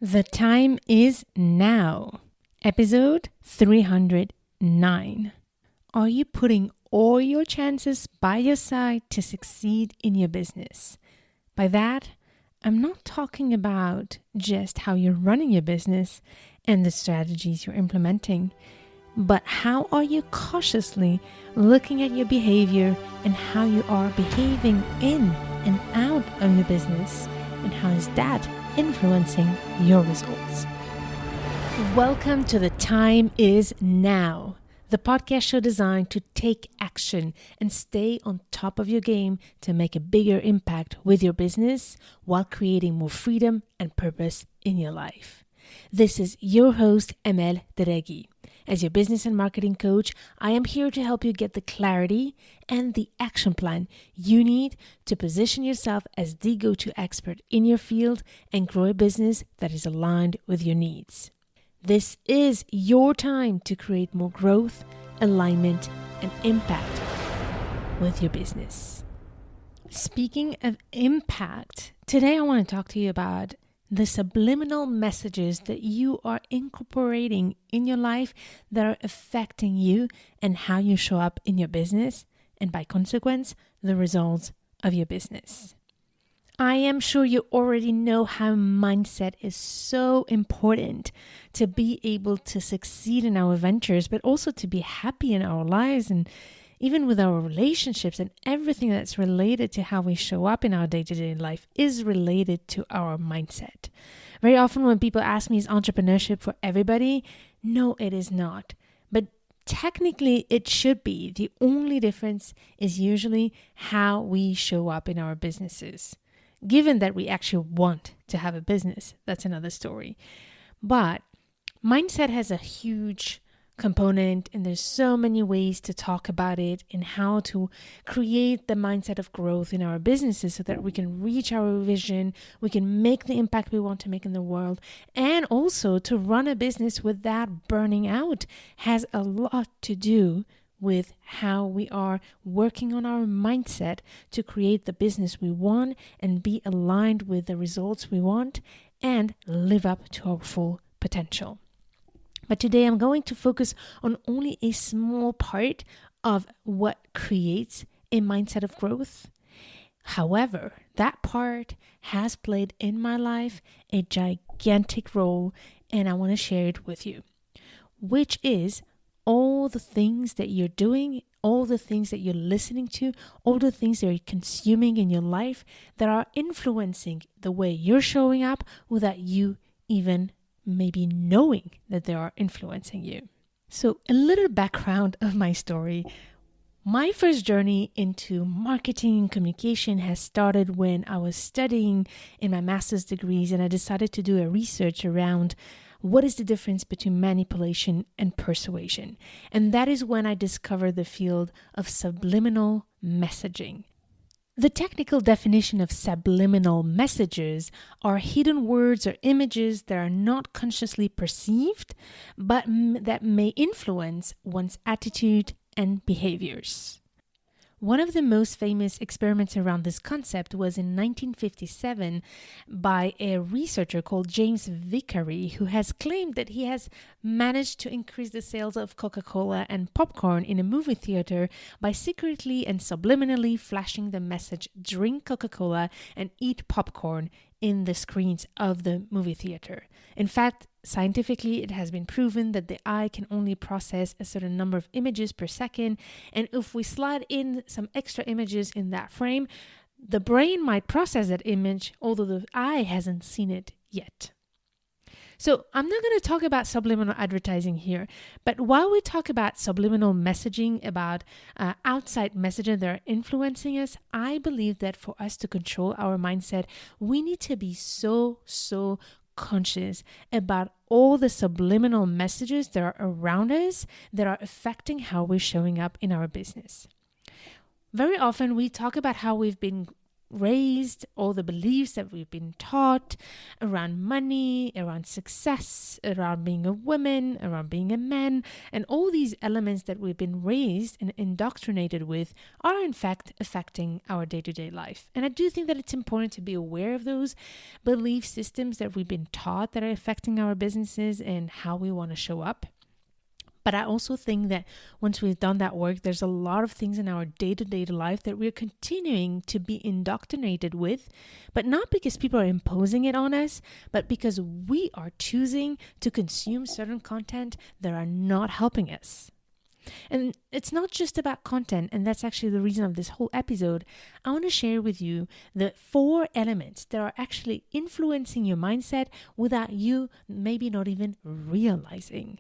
The time is now. Episode 309. Are you putting all your chances by your side to succeed in your business? By that, I'm not talking about just how you're running your business and the strategies you're implementing, but how are you cautiously looking at your behavior and how you are behaving in and out of your business, and how is that influencing your results? Welcome to The Time Is Now, the podcast show designed to take action and stay on top of your game to make a bigger impact with your business while creating more freedom and purpose in your life. This is your host, Emel Deregi. As your business and marketing coach, I am here to help you get the clarity and the action plan you need to position yourself as the go-to expert in your field and grow a business that is aligned with your needs. This is your time to create more growth, alignment, and impact with your business. Speaking of impact, today I want to talk to you about the subliminal messages that you are incorporating in your life that are affecting you and how you show up in your business, and by consequence, the results of your business. I am sure you already know how mindset is so important to be able to succeed in our ventures, but also to be happy in our lives and even with our relationships, and everything that's related to how we show up in our day-to-day life is related to our mindset. Very often when people ask me, is entrepreneurship for everybody? No, it is not. But technically it should be. The only difference is usually how we show up in our businesses. Given that we actually want to have a business, that's another story. But mindset has a huge component, and there's so many ways to talk about it and how to create the mindset of growth in our businesses so that we can reach our vision, we can make the impact we want to make in the world, and also to run a business without burning out has a lot to do with how we are working on our mindset to create the business we want and be aligned with the results we want and live up to our full potential. But today I'm going to focus on only a small part of what creates a mindset of growth. However, that part has played in my life a gigantic role, and I want to share it with you, which is all the things that you're doing, all the things that you're listening to, all the things that you're consuming in your life that are influencing the way you're showing up without you even maybe knowing that they are influencing you. So a little background of my story. My first journey into marketing and communication has started when I was studying in my master's degrees, and I decided to do a research around what is the difference between manipulation and persuasion. And that is when I discovered the field of subliminal messaging. The technical definition of subliminal messages are hidden words or images that are not consciously perceived, but that may influence one's attitude and behaviors. One of the most famous experiments around this concept was in 1957 by a researcher called James Vicary, who has claimed that he has managed to increase the sales of Coca-Cola and popcorn in a movie theater by secretly and subliminally flashing the message, "Drink Coca-Cola and eat popcorn," in the screens of the movie theater. In fact, scientifically, it has been proven that the eye can only process a certain number of images per second, and if we slide in some extra images in that frame, the brain might process that image, although the eye hasn't seen it yet. So I'm not going to talk about subliminal advertising here, but while we talk about subliminal messaging, about outside messaging that are influencing us, I believe that for us to control our mindset, we need to be so conscious about all the subliminal messages that are around us that are affecting how we're showing up in our business. Very often we talk about how we've been raised, all the beliefs that we've been taught around money, around success, around being a woman, around being a man, and all these elements that we've been raised and indoctrinated with are in fact affecting our day-to-day life. And I do think that it's important to be aware of those belief systems that we've been taught that are affecting our businesses and how we want to show up. But I also think that once we've done that work, there's a lot of things in our day-to-day life that we're continuing to be indoctrinated with, but not because people are imposing it on us, but because we are choosing to consume certain content that are not helping us. And it's not just about content, and that's actually the reason of this whole episode. I want to share with you the 4 elements that are actually influencing your mindset without you maybe not even realizing.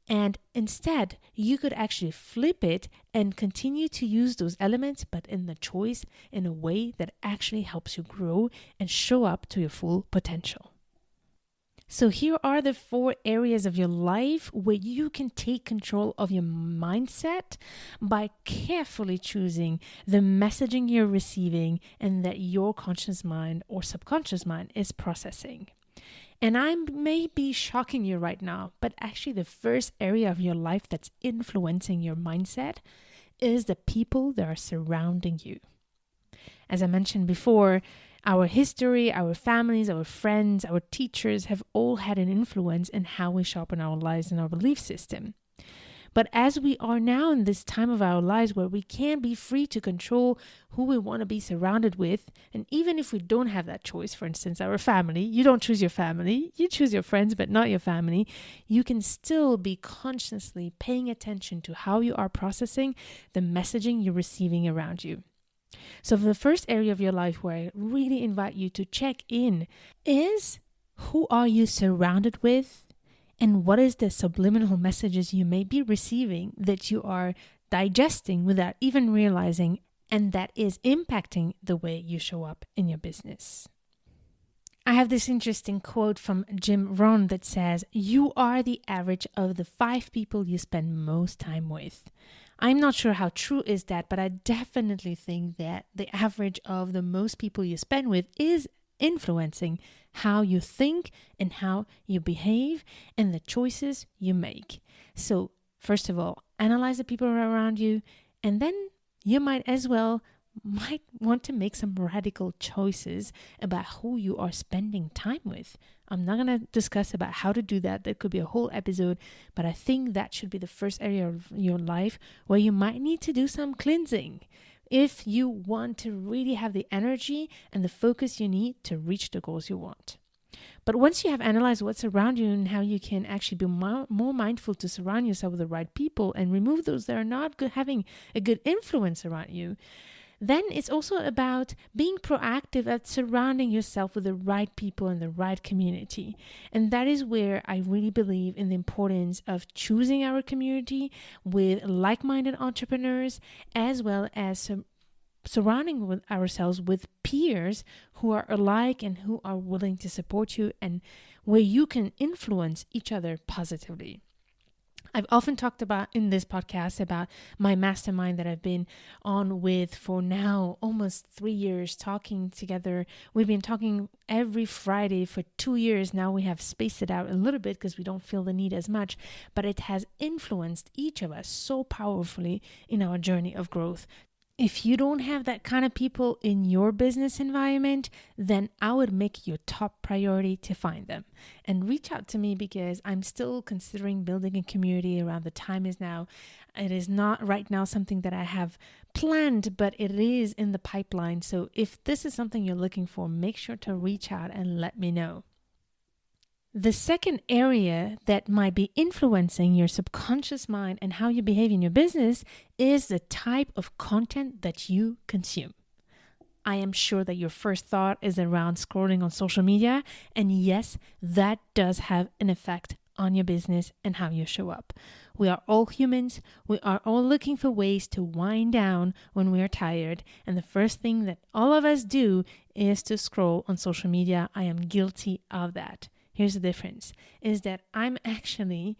And instead, you could actually flip it and continue to use those elements, but in the choice in a way that actually helps you grow and show up to your full potential. So here are the 4 areas of your life where you can take control of your mindset by carefully choosing the messaging you're receiving and that your conscious mind or subconscious mind is processing. And I may be shocking you right now, but actually the first area of your life that's influencing your mindset is the people that are surrounding you. As I mentioned before, our history, our families, our friends, our teachers have all had an influence in how we sharpen our lives and our belief system. But as we are now in this time of our lives where we can be free to control who we want to be surrounded with, and even if we don't have that choice, for instance, our family, you don't choose your family, you choose your friends, but not your family, you can still be consciously paying attention to how you are processing the messaging you're receiving around you. So for the first area of your life where I really invite you to check in is, who are you surrounded with? And what is the subliminal messages you may be receiving that you are digesting without even realizing, and that is impacting the way you show up in your business? I have this interesting quote from Jim Rohn that says, "You are the average of the 5 people you spend most time with." I'm not sure how true is that, but I definitely think that the average of the most people you spend with is influencing how you think and how you behave and the choices you make. So first of all, analyze the people around you, and then you might want to make some radical choices about who you are spending time with. I'm not going to discuss about how to do that. That could be a whole episode, but I think that should be the first area of your life where you might need to do some cleansing if you want to really have the energy and the focus you need to reach the goals you want. But once you have analyzed what's around you and how you can actually be more mindful to surround yourself with the right people and remove those that are not having a good influence around you, then it's also about being proactive at surrounding yourself with the right people and the right community. And that is where I really believe in the importance of choosing our community with like-minded entrepreneurs, as well as surrounding ourselves with peers who are alike and who are willing to support you and where you can influence each other positively. I've often talked about in this podcast about my mastermind that I've been on with for now almost 3 years, talking together. We've been talking every Friday for 2 years now. We have spaced it out a little bit because we don't feel the need as much, but it has influenced each of us so powerfully in our journey of growth. If you don't have that kind of people in your business environment, then I would make your top priority to find them and reach out to me, because I'm still considering building a community around the time is now. It is not right now something that I have planned, but it is in the pipeline. So if this is something you're looking for, make sure to reach out and let me know. The second area that might be influencing your subconscious mind and how you behave in your business is the type of content that you consume. I am sure that your first thought is around scrolling on social media, and yes, that does have an effect on your business and how you show up. We are all humans. We are all looking for ways to wind down when we are tired, and the first thing that all of us do is to scroll on social media. I am guilty of that. Here's the difference, is that I'm actually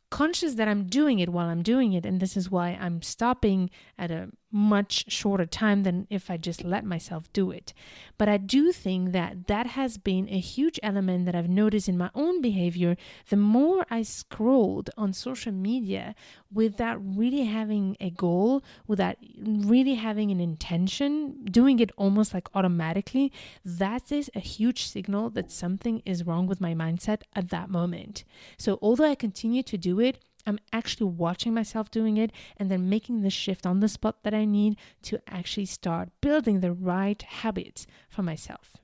conscious that I'm doing it while I'm doing it. And this is why I'm stopping at a much shorter time than if I just let myself do it. But I do think that that has been a huge element that I've noticed in my own behavior. The more I scrolled on social media without really having a goal, without really having an intention, doing it almost like automatically, that is a huge signal that something is wrong with my mindset at that moment. So although I continue to do it, I'm actually watching myself doing it and then making the shift on the spot that I need to actually start building the right habits for myself.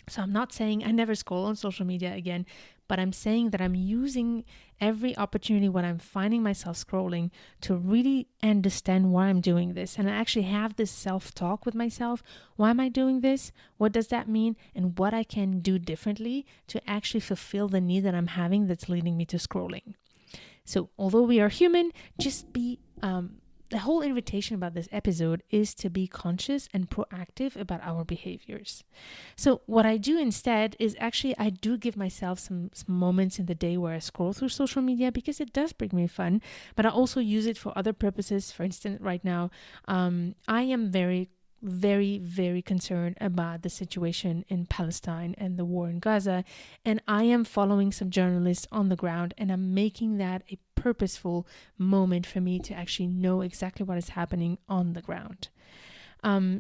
So I'm not saying I never scroll on social media again, but I'm saying that I'm using every opportunity when I'm finding myself scrolling to really understand why I'm doing this. And I actually have this self-talk with myself. Why am I doing this? What does that mean? And what I can do differently to actually fulfill the need that I'm having that's leading me to scrolling. So although we are human, just be, the whole invitation about this episode is to be conscious and proactive about our behaviors. So what I do instead is actually I do give myself some moments in the day where I scroll through social media because it does bring me fun, but I also use it for other purposes. For instance, right now, I am very concerned about the situation in Palestine and the war in Gaza. And I am following some journalists on the ground, and I'm making that a purposeful moment for me to actually know exactly what is happening on the ground.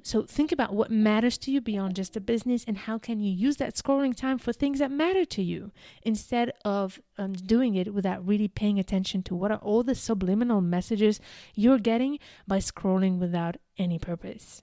So think about what matters to you beyond just a business, and how can you use that scrolling time for things that matter to you instead of doing it without really paying attention to what are all the subliminal messages you're getting by scrolling without any purpose.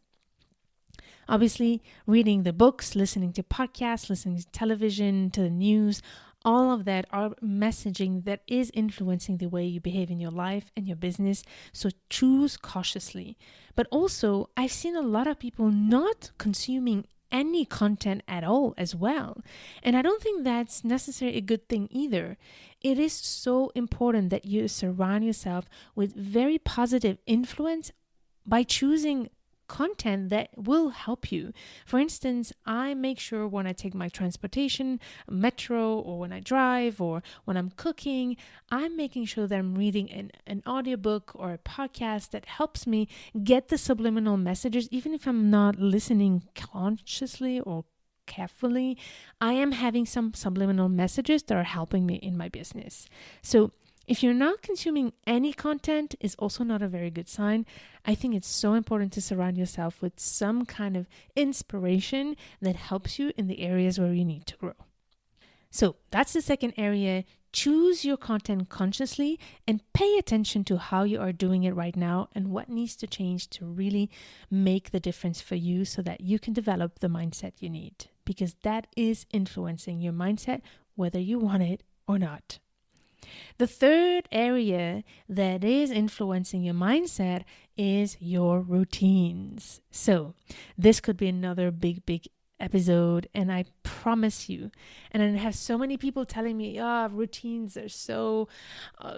Obviously, reading the books, listening to podcasts, listening to television, to the news, all of that are messaging that is influencing the way you behave in your life and your business. So choose cautiously. But also, I've seen a lot of people not consuming any content at all as well. And I don't think that's necessarily a good thing either. It is so important that you surround yourself with very positive influence by choosing content that will help you. For instance, I make sure when I take my transportation, metro, or when I drive, or when I'm cooking, I'm making sure that I'm reading an audiobook or a podcast that helps me get the subliminal messages, even if I'm not listening consciously or carefully. I am having some subliminal messages that are helping me in my business. So if you're not consuming any content, is also not a very good sign. I think it's so important to surround yourself with some kind of inspiration that helps you in the areas where you need to grow. So that's the second area. Choose your content consciously and pay attention to how you are doing it right now and what needs to change to really make the difference for you so that you can develop the mindset you need, because that is influencing your mindset whether you want it or not. The third area that is influencing your mindset is your routines. So this could be another big episode, and I promise you, and I have so many people telling me, routines are so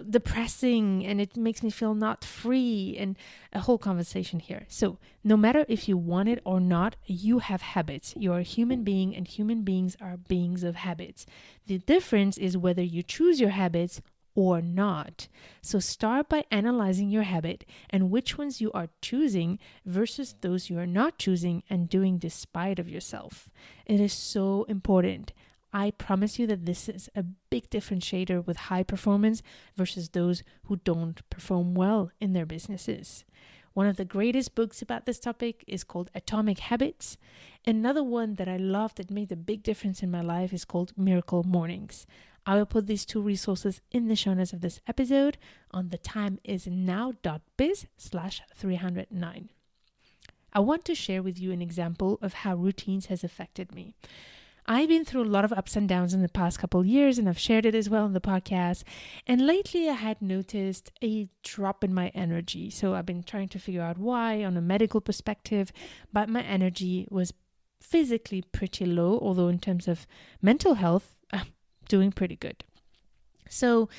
depressing and it makes me feel not free, and a whole conversation here. So no matter if you want it or not, you have habits. You're a human being, and human beings are beings of habits. The difference is whether you choose your habits or not. So start by analyzing your habit and which ones you are choosing versus those you are not choosing and doing despite of yourself. It is so important. I promise you that this is a big differentiator with high performance versus those who don't perform well in their businesses. One of the greatest books about this topic is called Atomic Habits. Another one that I love that made a big difference in my life is called Miracle Mornings. I will put these two resources in the show notes of this episode on thetimesnow.biz/309. I want to share with you an example of how routines has affected me. I've been through a lot of ups and downs in the past couple of years, and I've shared it as well in the podcast. And lately I had noticed a drop in my energy. So I've been trying to figure out why on a medical perspective, but my energy was physically pretty low, although in terms of mental health, doing pretty good. So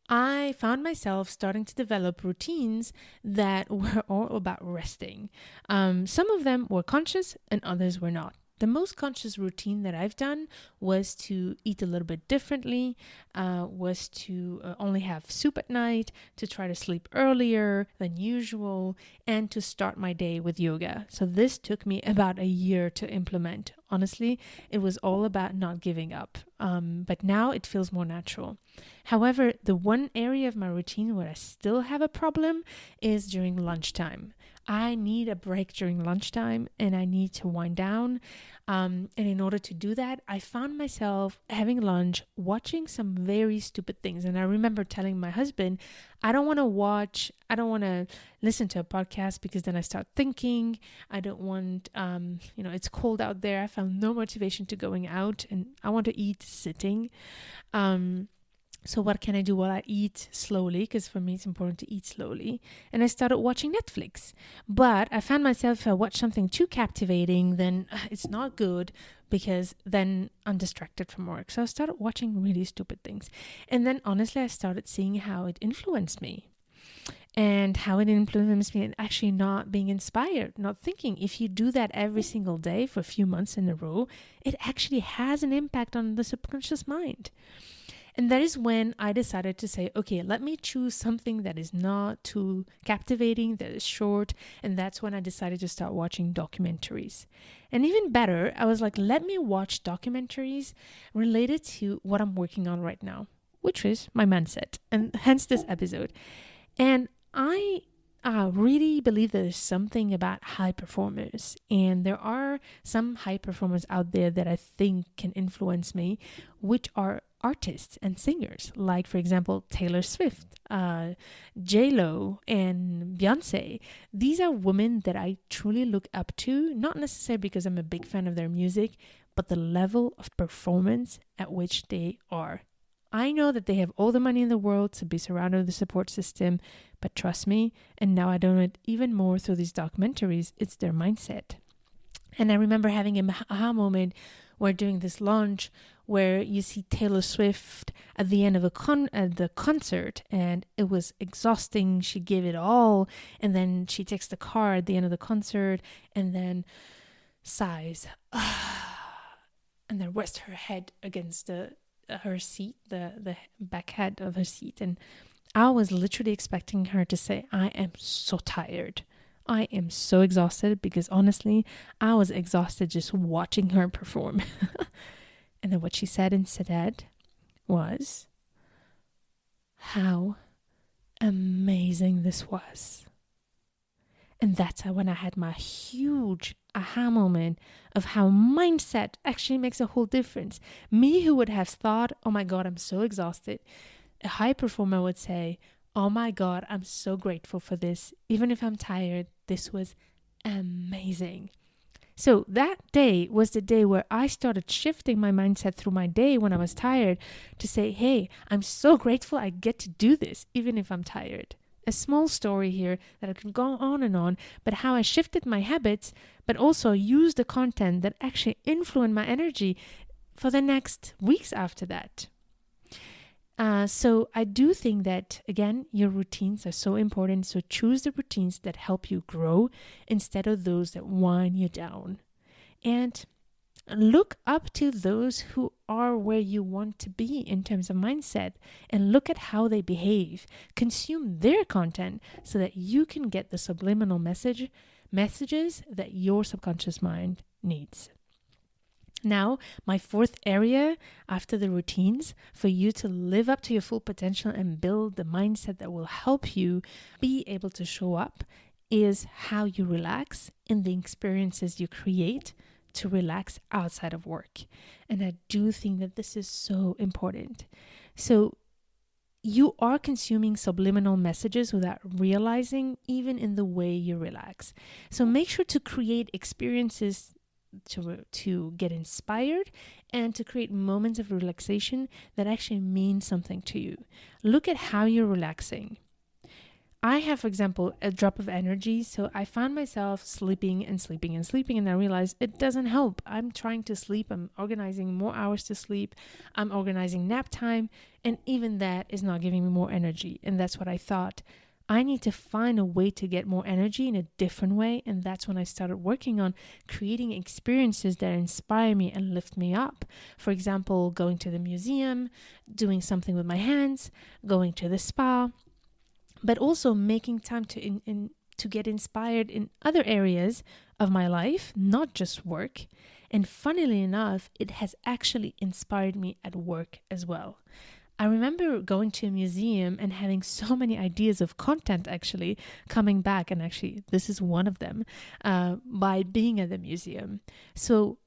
I found myself starting to develop routines that were all about resting. Some of them were conscious and others were not. The most conscious routine that I've done was to eat a little bit differently, was to only have soup at night, to try to sleep earlier than usual, and to start my day with yoga. So this took me about a year to implement. Honestly, it was all about not giving up. But now it feels more natural. However, the one area of my routine where I still have a problem is during lunchtime. I need a break during lunchtime and I need to wind down. And in order to do that, I found myself having lunch, watching some very stupid things. And I remember telling my husband, I don't want to listen to a podcast because then I start thinking. I don't want, it's cold out there. I found no motivation to going out and I want to eat sitting. So what can I do while I eat slowly? Because for me, it's important to eat slowly. And I started watching Netflix. But I found myself, if I watch something too captivating, then it's not good because then I'm distracted from work. So I started watching really stupid things. And then honestly, I started seeing how it influenced me. And how it influenced me and actually not being inspired, not thinking. If you do that every single day for a few months in a row, it actually has an impact on the subconscious mind. And that is when I decided to say, okay, let me choose something that is not too captivating, that is short. And that's when I decided to start watching documentaries. And even better, I was like, let me watch documentaries related to what I'm working on right now, which is my mindset, and hence this episode. And I really believe there's something about high performers. And there are some high performers out there that I think can influence me, which are artists and singers, like, for example, Taylor Swift, J-Lo, and Beyonce. These are women that I truly look up to, not necessarily because I'm a big fan of their music, but the level of performance at which they are. I know that they have all the money in the world to be surrounded with the support system, but trust me, and now I know it even more through these documentaries, it's their mindset. And I remember having an aha moment where doing this launch where you see Taylor Swift at the end of the concert, and it was exhausting. She gave it all, and then she takes the car at the end of the concert and then sighs and then rests her head against her seat, the back head of her seat. And I was literally expecting her to say, I am so tired. I am so exhausted, because honestly, I was exhausted just watching her perform. And then what she said instead was, how amazing this was. And that's when I had my huge aha moment of how mindset actually makes a whole difference. Me, who would have thought, oh my God, I'm so exhausted. A high performer would say, oh my God, I'm so grateful for this. Even if I'm tired, this was amazing. So that day was the day where I started shifting my mindset through my day when I was tired to say, hey, I'm so grateful I get to do this, even if I'm tired. A small story here that I can go on, but how I shifted my habits, but also used the content that actually influenced my energy for the next weeks after that. So I do think that, again, your routines are so important. So choose the routines that help you grow instead of those that wind you down. And look up to those who are where you want to be in terms of mindset, and look at how they behave. Consume their content so that you can get the subliminal messages that your subconscious mind needs. Now, my fourth area after the routines for you to live up to your full potential and build the mindset that will help you be able to show up is how you relax in the experiences you create to relax outside of work. And I do think that this is so important. So you are consuming subliminal messages without realizing, even in the way you relax. So make sure to create experiences to get inspired and to create moments of relaxation that actually mean something to you. Look at how you're relaxing. I have, for example, a drop of energy, so I found myself sleeping, and I realized it doesn't help. I'm trying to sleep. I'm organizing more hours to sleep. I'm organizing nap time, and even that is not giving me more energy. And that's what I thought. I need to find a way to get more energy in a different way. And that's when I started working on creating experiences that inspire me and lift me up. For example, going to the museum, doing something with my hands, going to the spa, but also making time to get inspired in other areas of my life, not just work. And funnily enough, it has actually inspired me at work as well. I remember going to a museum and having so many ideas of content actually coming back. And actually, this is one of them by being at the museum. So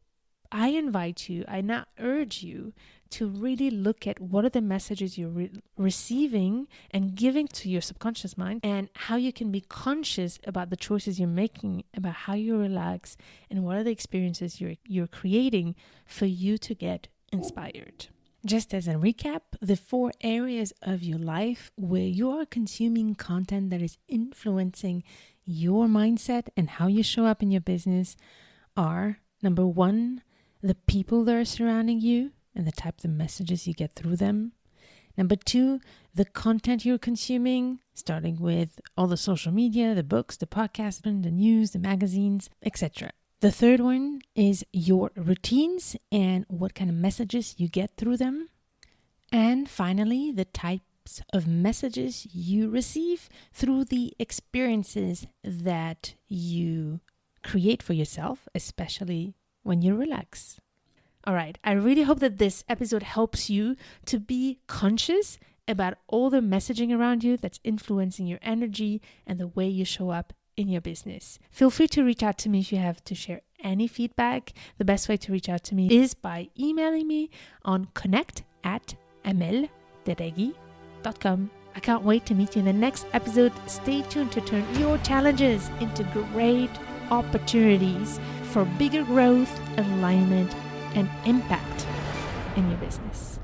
I invite you, I now urge you to really look at what are the messages you're receiving and giving to your subconscious mind, and how you can be conscious about the choices you're making, about how you relax, and what are the experiences you're creating for you to get inspired. Just as a recap, the 4 areas of your life where you are consuming content that is influencing your mindset and how you show up in your business are: number 1, the people that are surrounding you and the types of messages you get through them. Number 2, the content you're consuming, starting with all the social media, the books, the podcasts, the news, the magazines, etc. The third one is your routines and what kind of messages you get through them. And finally, the types of messages you receive through the experiences that you create for yourself, especially when you relax. All right, I really hope that this episode helps you to be conscious about all the messaging around you that's influencing your energy and the way you show up in your business. Feel free to reach out to me if you have to share any feedback. The best way to reach out to me is by emailing me on connect@amelderegi.com. I can't wait to meet you in the next episode. Stay tuned to turn your challenges into great opportunities for bigger growth, alignment, and impact in your business.